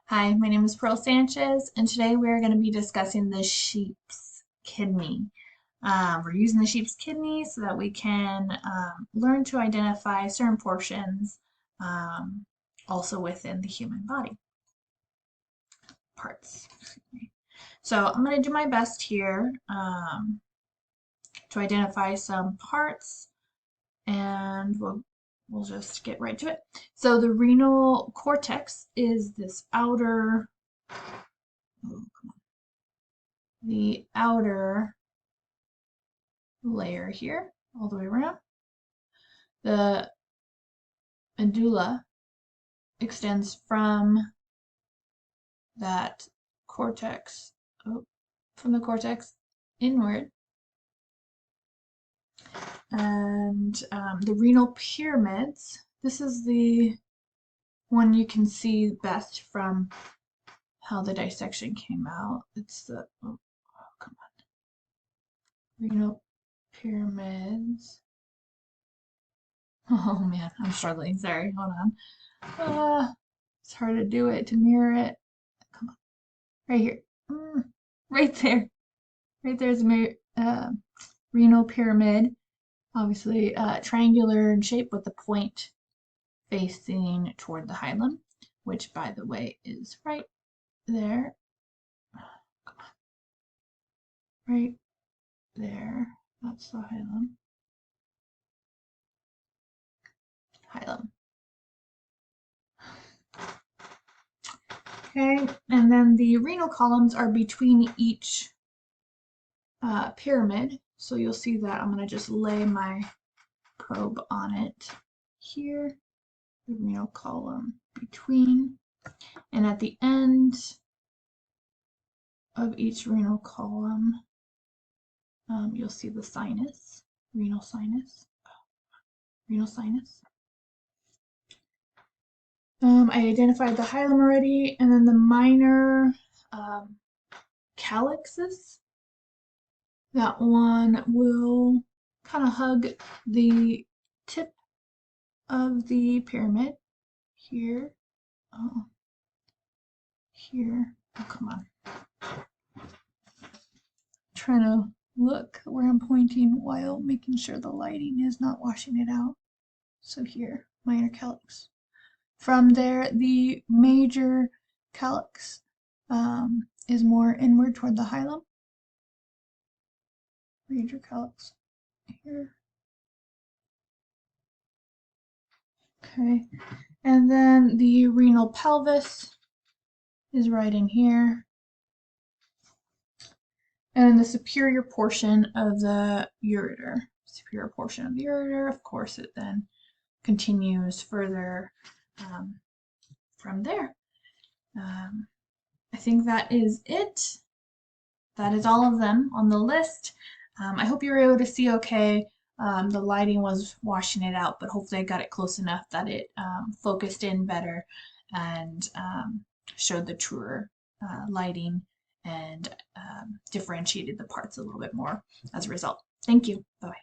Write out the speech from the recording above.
Hi, my name is Pearl Sanchez, and today we're going to be discussing the sheep's kidney. We're using the sheep's kidney so that we can learn to identify certain portions also within the human body parts. So I'm going to do my best here to identify some parts, and we'll just get right to it. So the renal cortex is this outer, the outer layer here, all the way around. The medulla extends from that cortex, from the cortex inward. And the renal pyramids, this is the one you can see best from how the dissection came out. It's the, come on. Renal pyramids. Oh man, I'm struggling. Sorry, hold on. It's hard to do it, to mirror it. Come on. Right here. Right there. Right there's a renal pyramid. Obviously triangular in shape with the point facing toward the hilum, which by the way is right there. Come on. Right there. That's the hilum. Hilum. Okay, and then the renal columns are between each pyramid. So you'll see that I'm going to just lay my probe on it here, the renal column between, and at the end of each renal column, you'll see the sinus, renal sinus, renal sinus. I identified the hilum already, and then the minor calyxes. That one will kind of hug the tip of the pyramid here. Oh, here. Oh, come on. Trying to look where I'm pointing while making sure the lighting is not washing it out. So here, minor calyx. From there, the major calyx is more inward toward the hilum. Major calyx here. Okay, and then the renal pelvis is right in here. And the superior portion of the ureter. Superior portion of the ureter, of course, it then continues further from there. I think that is it. That is all of them on the list. I hope you were able to see okay. The lighting was washing it out, but hopefully I got it close enough that it focused in better and showed the truer lighting and differentiated the parts a little bit more as a result. Thank you. Bye-bye.